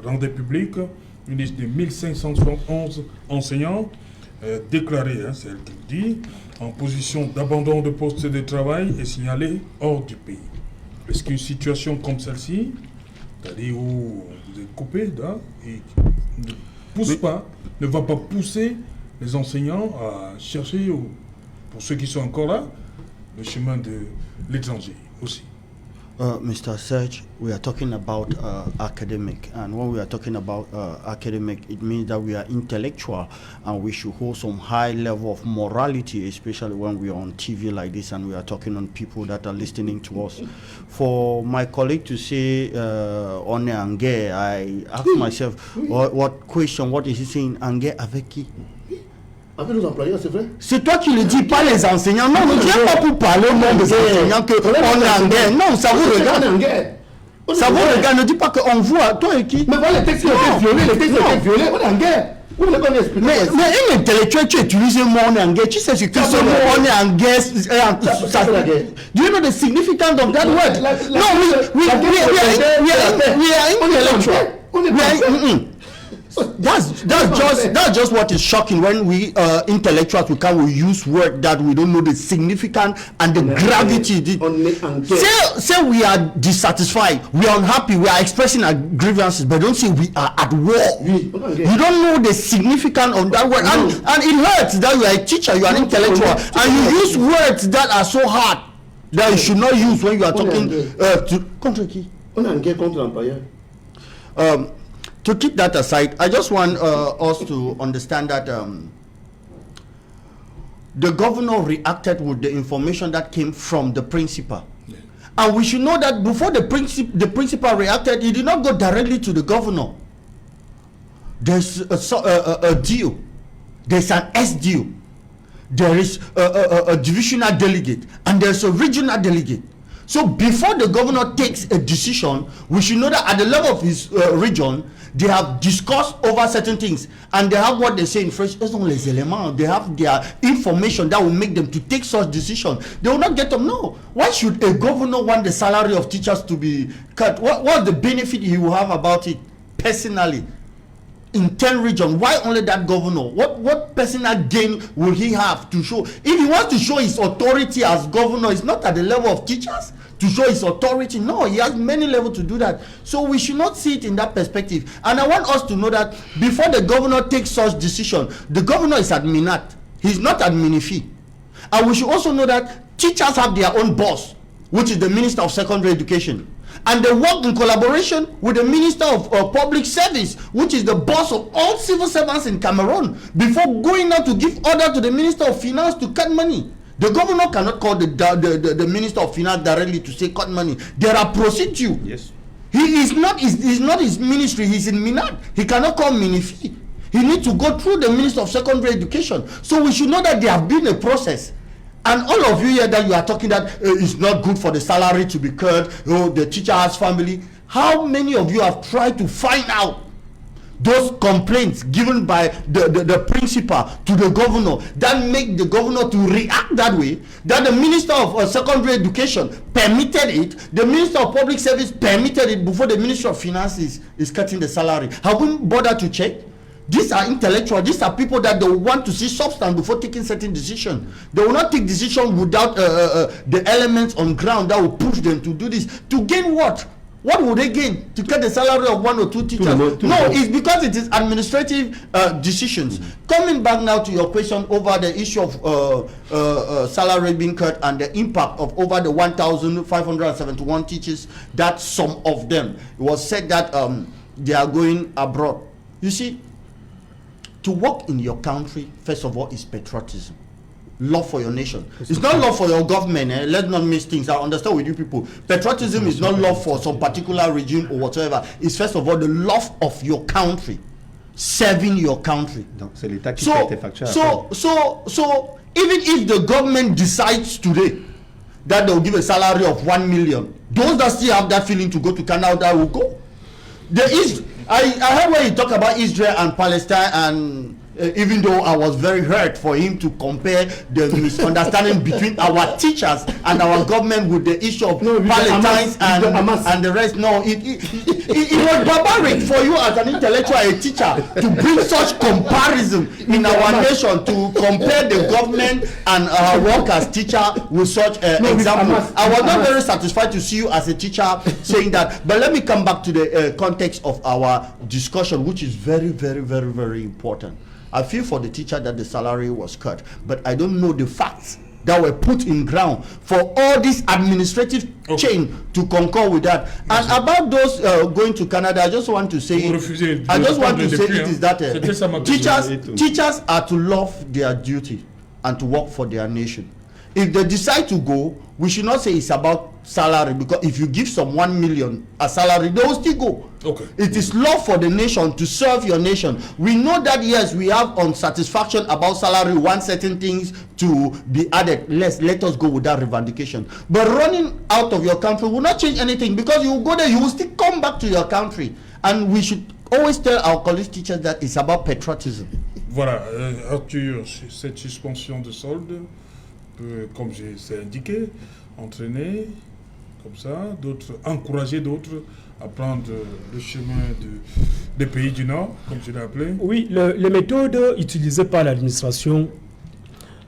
Speaker 1: rendait public une liste de 1571 enseignants déclarés, hein, c'est elle qui le dit, en position d'abandon de poste de travail et signalés hors du pays. Est-ce qu'une situation comme celle-ci, c'est-à-dire où vous êtes coupé là, et ne va pas pousser les enseignants à chercher, pour ceux qui sont encore là, le chemin de l'étranger aussi?
Speaker 2: Mr. Serge, we are talking about academic, and when we are talking about academic, it means that we are intellectual and we should hold some high level of morality, especially when we are on TV like this and we are talking on people that are listening to us. For my colleague to say on Angé, I ask myself, what question, what is he saying, Angé avec qui?
Speaker 3: Avec nos employeurs, c'est vrai.
Speaker 2: C'est toi qui le dis, pas les enseignants. Non, ne viens pas pour parler au nom des enseignants qu'on est en guerre. Non, ça vous regarde. Ça vous regarde, ne dis pas qu'on voit, toi et qui.
Speaker 3: Mais voilà, les textes ont été violés, on est en guerre. Vous voulez qu'on explique?
Speaker 2: Mais un intellectuel, tu utilises le mot on est en guerre. Tu sais ce que ce mot on est en guerre. Do you know the significance of that word? No, we are intellectual. That's just what is shocking when we intellectuals we use words that we don't know the significance and the gravity. Say we are dissatisfied, we are unhappy, we are expressing our grievances, but don't say we are at war. You don't know the significance of that word, and it hurts that you are a teacher, you are an intellectual, and you use words that are so hard that you should not use when you are talking to contre qui?
Speaker 3: On est en guerre contre l'employeur.
Speaker 2: To keep that aside, I just want us to understand that the governor reacted with the information that came from the principal. Yeah. And we should know that before the principal reacted, he did not go directly to the governor. There's a deal. There's an SDO. There is a divisional delegate. And there's a regional delegate. So before the governor takes a decision, we should know that at the level of his region, they have discussed over certain things, and they have what they say in French, they have their information that will make them to take such decision. They will not get them. No. Why should a governor want the salary of teachers to be cut? What's the benefit he will have about it personally? In 10 regions, why only that governor? What personal gain will he have to show? If he wants to show his authority as governor, it's not at the level of teachers to show his authority. No, he has many levels to do that. So we should not see it in that perspective. And I want us to know that before the governor takes such decision, the governor is at Minat. He's not at Minifi. And we should also know that teachers have their own boss, which is the Minister of Secondary Education. And they work in collaboration with the Minister of Public Service, which is the boss of all civil servants in Cameroon, before going out to give order to the Minister of Finance to cut money. The governor cannot call the Minister of Finance directly to say cut money. There are procedures. Yes. He is not his ministry. He's in Minat. He cannot call Minifi. He needs to go through the Minister of Secondary Education. So we should know that there have been a process. And all of you here that you are talking that it's not good for the salary to be cut, the teacher has family. How many of you have tried to find out those complaints given by the principal to the governor that make the governor to react that way, that the Minister of Secondary Education permitted it, the Minister of Public Service permitted it before the Minister of Finance is cutting the salary. Have we bothered to check? These are intellectuals. These are people that they want to see substance before taking certain decisions. They will not take decisions without the elements on ground that will push them to do this. To gain what? What would they gain? To cut the salary of 1 or 2 teachers? No, it's because it is administrative decisions. Coming back now to your question over the issue of salary being cut and the impact of over the 1,571 teachers, that some of them, it was said that they are going abroad. You see, to work in your country, first of all, is patriotism. Love for your nation. It's not love for your government. Let's not miss things. I understand with you people. Patriotism is not love for some particular regime or whatever. It's first of all the love of your country, serving your country.
Speaker 5: So
Speaker 2: even if the government decides today that they'll give a salary of 1 million, those that still have that feeling to go to Canada will go. I heard when he talked about Israel and Palestine, and even though I was very hurt for him to compare the misunderstanding between our teachers and our government with the issue of Palestine and the rest. No, it was barbaric for you as an intellectual, a teacher, to bring such comparison in our nation, to compare the government and our work as teacher with such example. I was not very satisfied to see you as a teacher saying that. But let me come back to the context of our discussion, which is very, very, very, very important. I feel for the teacher that the salary was cut, but I don't know the facts that were put in ground for all this administrative chain to concur with that. And about those going to Canada, I just want to say, teachers are to love their duty and to work for their nation. If they decide to go, we should not say it's about salary, because if you give some 1 million a salary, they will still go.
Speaker 1: Okay.
Speaker 2: It is love for the nation, to serve your nation. We know that yes, we have unsatisfaction about salary, want certain things to be added. Let us go with that revendication. But running out of your country will not change anything, because you will go there, you will still come back to your country. And we should always tell our college teachers that it's about patriotism.
Speaker 1: Voilà, Arthur, cette suspension de solde peut, comme c'est indiqué, entraîner comme ça, d'autres, encourager d'autres à prendre le chemin des pays du Nord, comme je l'ai appelé.
Speaker 4: Oui, les méthodes utilisées par l'administration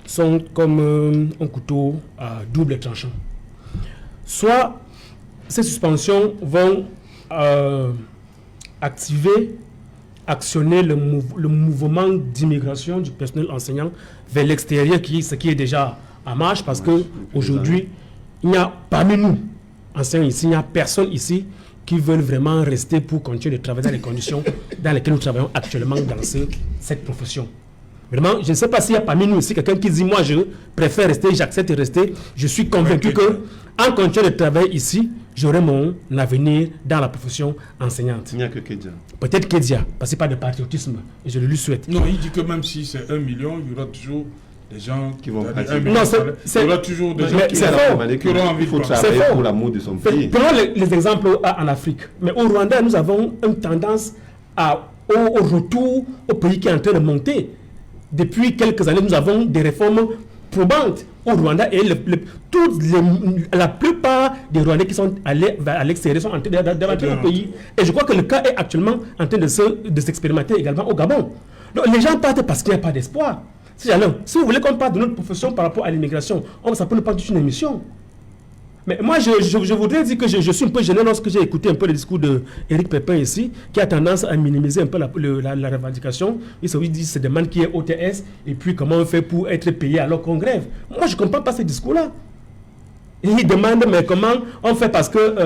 Speaker 4: sont comme un couteau à double tranchant. Soit ces suspensions vont actionner le mouvement d'immigration du personnel enseignant vers l'extérieur, ce qui est déjà en marche, parce qu'aujourd'hui, il n'y a parmi nous, enseignants ici, il n'y a personne ici qui veulent vraiment rester pour continuer de travailler dans les conditions dans lesquelles nous travaillons actuellement dans cette profession. Vraiment, je ne sais pas s'il y a parmi nous ici quelqu'un qui dit moi je préfère rester, j'accepte de rester. Je suis convaincu que en continuant de travailler ici, j'aurai mon avenir dans la profession enseignante.
Speaker 5: Il n'y a que Kedia.
Speaker 4: Peut-être Kedia, parce que pas de patriotisme, et je le lui souhaite.
Speaker 1: Non, il dit que même si c'est 1 million, il y aura toujours des gens qui vont pratiquer.
Speaker 4: Non, il
Speaker 1: y aura toujours des gens qui auront envie de
Speaker 5: travailler pour l'amour de son pays.
Speaker 4: Prenons les exemples en Afrique. Mais au Rwanda, nous avons une tendance au retour au pays qui est en train de monter. Depuis quelques années, nous avons des réformes probantes au Rwanda et la plupart des Rwandais qui sont allés à l'extérieur sont en train d'entrer au pays. Et je crois que le cas est actuellement en train de s'expérimenter également au Gabon. Donc les gens partent parce qu'il n'y a pas d'espoir. Si vous voulez qu'on parle de notre profession par rapport à l'immigration, ça peut ne pas être une émission. Mais moi, je voudrais dire que je suis un peu gêné lorsque j'ai écouté un peu le discours d'Éric Pépin ici, qui a tendance à minimiser un peu la revendication. Il dit que c'est des demande qui est OTS, et puis comment on fait pour être payé alors qu'on grève. Moi, je ne comprends pas ce discours-là. Il demande, mais comment on fait parce que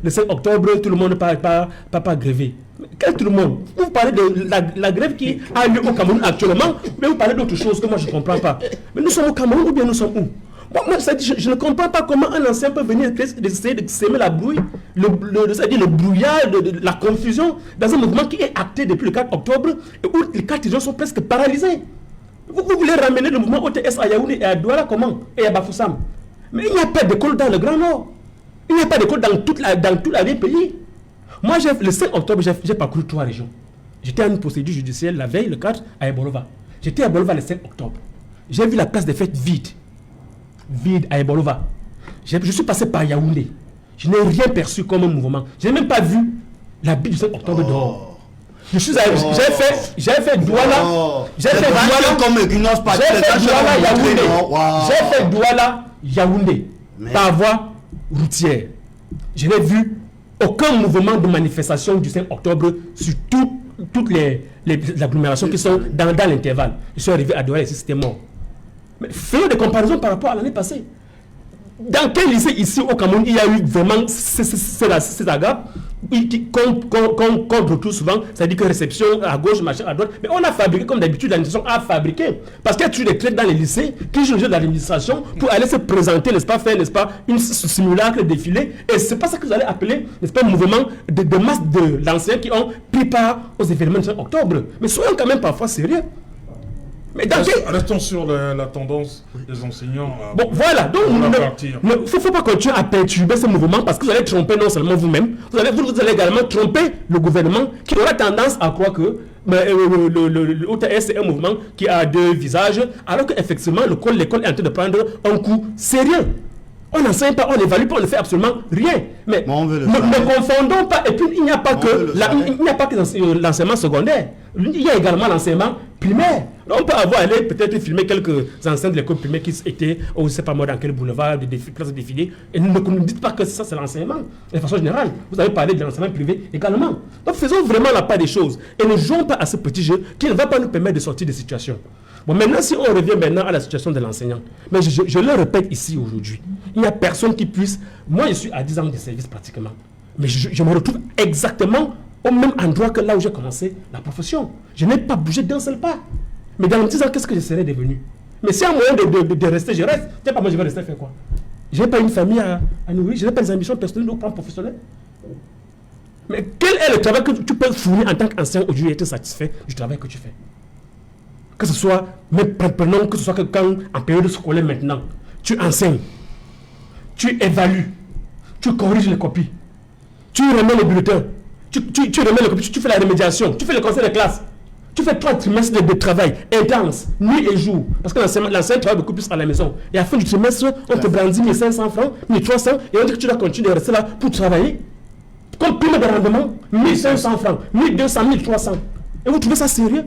Speaker 4: le 7 octobre, tout le monde ne peut pas gréver. Quel tout le monde? Vous parlez de la grève qui a lieu au Cameroun actuellement, mais vous parlez d'autre chose que moi je ne comprends pas. Mais nous sommes au Cameroun ou bien nous sommes où? Moi, je ne comprends pas comment un ancien peut venir essayer de s'aimer la brouille, c'est-à-dire le brouillard, la confusion, dans un mouvement qui est acté depuis le 4 octobre et où les 4 régions sont presque paralysées. Vous voulez ramener le mouvement OTS à Yaoundé et à Douala comment? Et à Bafoussam. Mais il n'y a pas d'école dans le Grand Nord. Il n'y a pas d'école dans tout le pays. Moi, le 5 octobre, j'ai parcouru 3 régions. J'étais à une procédure judiciaire la veille, le 4, à Ebolova. J'étais à Ebolova le 7 octobre. J'ai vu la place des fêtes vide. Vide à Ebolova. Je suis passé par Yaoundé. Je n'ai rien perçu comme un mouvement. Je n'ai même pas vu la bille du 7 octobre dehors. Je suis allé, j'ai fait Douala. J'ai fait Douala Yaoundé. Par voie routière. Je n'ai vu aucun mouvement de manifestation du 5 octobre sur toutes les agglomérations qui sont dans l'intervalle. Je suis arrivé à Douala et c'était mort. Mais faisons des comparaisons par rapport à l'année passée. Dans quel lycée ici au Cameroun il y a eu vraiment ces agapes qu'on retrouve souvent, c'est-à-dire que réception à gauche, machin à droite, mais on a fabriqué comme d'habitude, l'administration a fabriqué. Parce qu'il y a toujours des traites dans les lycées qui jouent le jeu de l'administration pour aller se présenter, n'est-ce pas, faire, n'est-ce pas, une simulacre défilé. Et c'est pas ça que vous allez appeler, n'est-ce pas, un mouvement de masse de l'ancien qui ont pris part aux événements du 5 octobre. Mais soyons quand même parfois sérieux. Mais
Speaker 1: restons sur la tendance des enseignants.
Speaker 4: Bon, voilà. Donc, il ne faut pas continuer à perturber ce mouvement parce que vous allez tromper non seulement vous-même, vous allez également tromper le gouvernement qui aura tendance à croire que le OTS est un mouvement qui a deux visages, alors qu'effectivement, l'école est en train de prendre un coup sérieux. On n'enseigne pas, on n'évalue pas, on ne fait absolument rien. Mais ne confondons pas. Et puis, il n'y a pas que l'enseignement secondaire. Il y a également l'enseignement primaire. On peut peut-être filmer quelques enseignants de l'école primaire qui étaient, je ne sais pas moi, dans quel boulevard, place de défilé. Et ne dites pas que ça, c'est l'enseignement. De façon générale, vous avez parlé de l'enseignement privé également. Donc, faisons vraiment la part des choses. Et ne jouons pas à ce petit jeu qui ne va pas nous permettre de sortir des situations. Bon, maintenant, si on revient maintenant à la situation de l'enseignant, mais je le répète ici aujourd'hui, il n'y a personne qui puisse... Moi, je suis à 10 ans de service pratiquement, mais je me retrouve exactement au même endroit que là où j'ai commencé la profession. Je n'ai pas bougé d'un seul pas. Mais dans 10 ans, qu'est-ce que je serais devenu? Mais si y a moyen de rester, je reste. Tiens, pas moi, je vais rester faire quoi? Je n'ai pas une famille à nourrir, je n'ai pas des ambitions personnelles ou professionnelles. Mais quel est le travail que tu peux fournir en tant qu'enseignant aujourd'hui et être satisfait du travail que tu fais? Que ce soit, mais prenons que ce soit quand en période scolaire maintenant, tu enseignes, tu évalues, tu corriges les copies, tu remets les bulletins, tu remets les copies, tu fais la remédiation, tu fais le conseil de classe, tu fais 3 trimestres de travail intense, nuit et jour, parce que l'enseignant travaille beaucoup plus à la maison. Et à la fin du trimestre, on te brandit 1500 francs, 1300, et on dit que tu dois continuer de rester là pour travailler. Comme prime de rendement, 1500 francs, 1200, 1300. Et vous trouvez ça sérieux?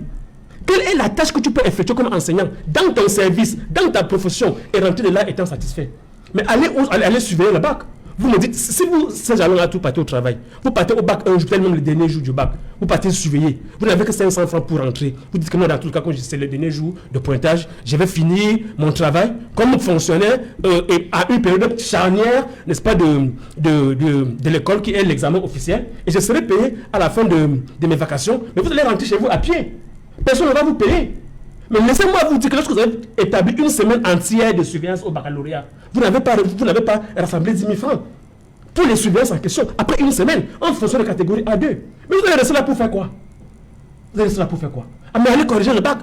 Speaker 4: Quelle est la tâche que tu peux effectuer comme enseignant dans ton service, dans ta profession, et rentrer de là étant satisfait? Mais allez surveiller le bac. Vous me dites, si vous, ces jalons-là, tout partez au travail, vous partez au bac un jour, peut-être même le dernier jour du bac, vous partez surveiller, vous n'avez que 500 francs pour rentrer. Vous dites que non, dans tout le cas, quand c'est le dernier jour de pointage, je vais finir mon travail comme fonctionnaire et à une période charnière, n'est-ce pas, de l'école qui est l'examen officiel, et je serai payé à la fin de mes vacations, mais vous allez rentrer chez vous à pied. Personne ne va vous payer. Mais laissez-moi vous dire que lorsque vous avez établi une semaine entière de surveillance au baccalauréat, vous n'avez pas rassemblé 10 000 francs pour les surveillances en question. Après une semaine, en fonction de catégorie A2. Mais vous allez rester là pour faire quoi? Vous allez rester là pour faire quoi? Ah, mais allez corriger le bac.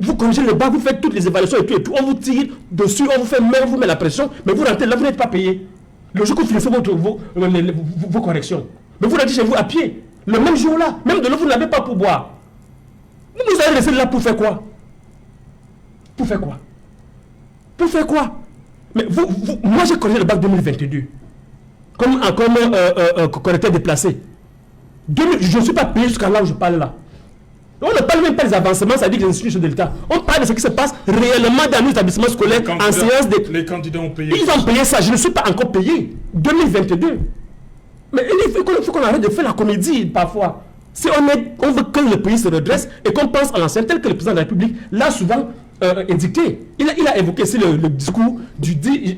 Speaker 4: Vous corrigez le bac, vous faites toutes les évaluations et tout. On vous tire dessus, on vous fait même, vous met la pression, mais vous rentrez là, vous n'êtes pas payé. Le jour que vous finissez vos corrections, mais vous rentrez chez vous à pied. Le même jour-là, même de l'eau, vous n'avez pas pour boire. Vous allez rester là pour faire quoi? Pour faire quoi? Pour faire quoi? Mais moi j'ai corrigé le bac 2022 comme correcteur déplacé. Je ne suis pas payé jusqu'à là où je parle là. On ne parle même pas des avancements, ça dit que les institutions de l'État. On parle de ce qui se passe réellement dans nos établissements scolaires en séance de...
Speaker 1: Les candidats ont payé.
Speaker 4: Ils ont payé ça, je ne suis pas encore payé. 2022. Mais il faut qu'on arrête de faire la comédie parfois. Si on veut que le pays se redresse et qu'on pense à l'ancien tel que le président de la République l'a souvent édicté. Il a évoqué ici le discours du 10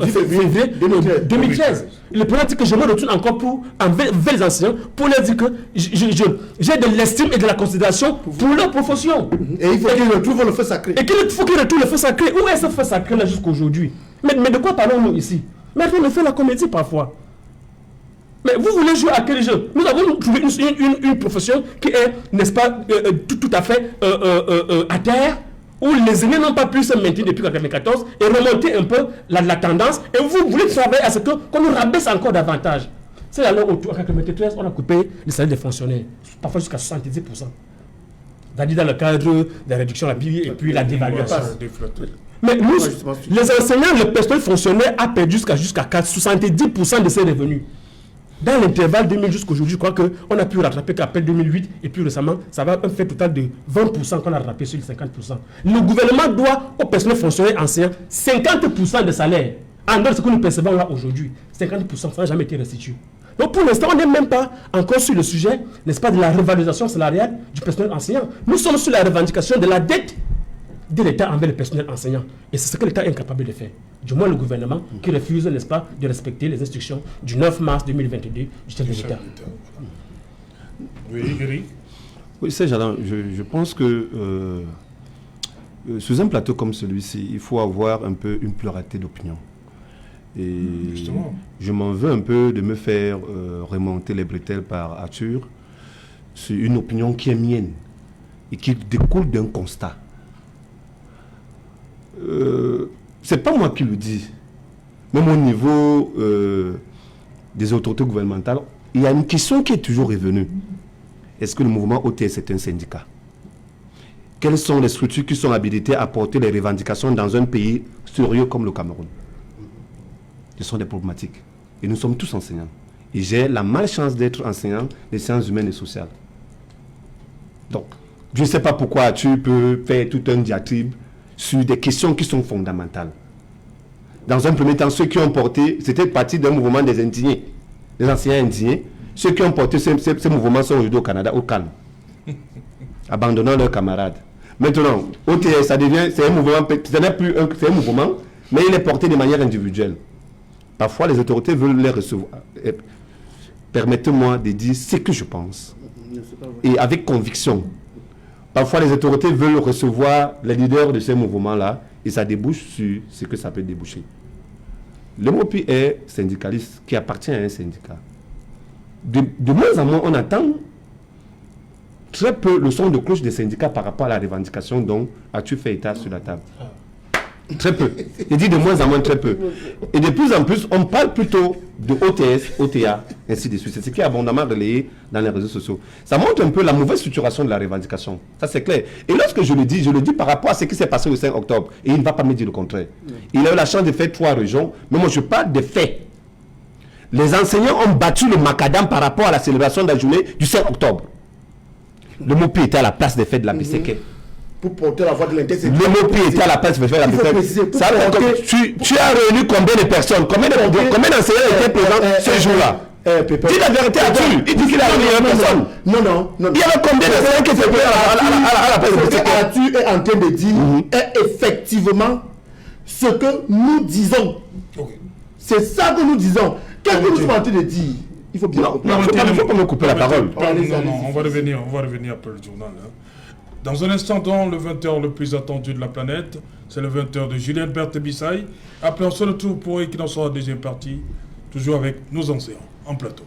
Speaker 4: février 2013. Le président dit que je me retourne encore envers les enseignants pour leur dire que j'ai de l'estime et de la considération pour leur profession.
Speaker 3: Et il faut qu'ils retrouvent le feu sacré.
Speaker 4: Et qu'il faut qu'ils retrouvent le feu sacré. Où est ce feu sacré là jusqu'à aujourd'hui? Mais de quoi parlons-nous ici? Mais on fait la comédie parfois. Mais vous voulez jouer à quel jeu? Nous avons trouvé une profession qui est, n'est-ce pas, tout à fait à terre, où les aînés n'ont pas pu se maintenir depuis 1994 et remonter un peu la tendance. Et vous voulez travailler à ce qu'on nous rabaisse encore davantage. C'est alors en 1993, on a coupé les salaires des fonctionnaires, parfois jusqu'à 70%. C'est-à-dire dans le cadre des réductions à la PIB et puis la dévaluation. Mais nous, les enseignants, le personnel fonctionnaire a perdu jusqu'à 70% de ses revenus. Dans l'intervalle 2000 jusqu'à aujourd'hui, je crois qu'on a pu rattraper qu'après 2008 et puis récemment, ça va un fait total de 20% qu'on a rattrapé sur les 50%. Le gouvernement doit au personnel fonctionnaire enseignant 50% de salaire. En dehors de ce que nous percevons là aujourd'hui, 50%, ça n'a jamais été restitué. Donc pour l'instant, on n'est même pas encore sur le sujet, n'est-ce pas, de la revalorisation salariale du personnel enseignant. Nous sommes sur la revendication de la dette de l'État envers le personnel enseignant. Et c'est ce que l'État est incapable de faire. Du moins le gouvernement qui refuse, n'est-ce pas, de respecter les instructions du 9 mars 2022 du chef de l'État.
Speaker 1: Oui, Gary.
Speaker 5: Oui, Serge Alain, je pense que sous un plateau comme celui-ci, il faut avoir un peu une pluralité d'opinions. Et justement, je m'en veux un peu de me faire remonter les bretelles par Arthur sur une opinion qui est mienne et qui découle d'un constat. C'est pas moi qui le dis. Même au niveau des autorités gouvernementales, il y a une question qui est toujours revenue. Est-ce que le mouvement OTS est un syndicat? Quelles sont les structures qui sont habilitées à porter les revendications dans un pays sérieux comme le Cameroun? Ce sont des problématiques. Et nous sommes tous enseignants. Et j'ai la malchance d'être enseignant des sciences humaines et sociales. Donc, je ne sais pas pourquoi tu peux faire tout un diatribe sur des questions qui sont fondamentales. Dans un premier temps, ceux qui ont porté, c'était parti d'un mouvement des indignés, des enseignants indignés. Ceux qui ont porté ces mouvements sont aujourd'hui au Canada, au calme, abandonnant leurs camarades. Maintenant, OTS, ça devient, c'est un mouvement, ce n'est plus c'est un mouvement, mais il est porté de manière individuelle. Parfois, les autorités veulent les recevoir. Permettez-moi de dire ce que je pense, et avec conviction. Parfois, les autorités veulent recevoir les leaders de ces mouvements-là et ça débouche sur ce que ça peut déboucher. Le MOPI est syndicaliste qui appartient à un syndicat. De moins en moins, on attend très peu le son de cloche des syndicats par rapport à la revendication dont as-tu fait état sur la table. Très peu. Il dit de moins en moins très peu. Et de plus en plus, on parle plutôt de OTS, OTA, ainsi de suite. C'est ce qui est abondamment relayé dans les réseaux sociaux. Ça montre un peu la mauvaise structuration de la revendication. Ça, c'est clair. Et lorsque je le dis par rapport à ce qui s'est passé le 5 octobre. Et il ne va pas me dire le contraire. Il a eu la chance de faire 3 régions. Mais moi, je parle des faits. Les enseignants ont battu le macadam par rapport à la célébration de la journée du 5 octobre. Le MOPI était à la place des faits de la BCK.
Speaker 3: Pour porter la voix de l'intérêt.
Speaker 5: Le MOPI était à la place de faire la BCK. Tu as réuni combien de personnes? Combien d'enseignants étaient présents ce jour-là? Dis la vérité à Arthur. Il dit qu'il a réuni personne.
Speaker 3: Non.
Speaker 5: Il y avait combien d'enseignants qui étaient présents à la place de BCK?
Speaker 3: Arthur est en train de dire est effectivement ce que nous disons. C'est ça que nous disons. Qu'est-ce que nous sommes en train de dire? Il faut bien.
Speaker 5: Non, il ne faut pas me couper la parole.
Speaker 1: Non, on va revenir après le journal. Dans un instant, dans le 20h le plus attendu de la planète, c'est le 20h de Julien Berthe Bissaï. Après, on se retrouve pour qu'il en soit la deuxième partie, toujours avec nos enseignants en plateau.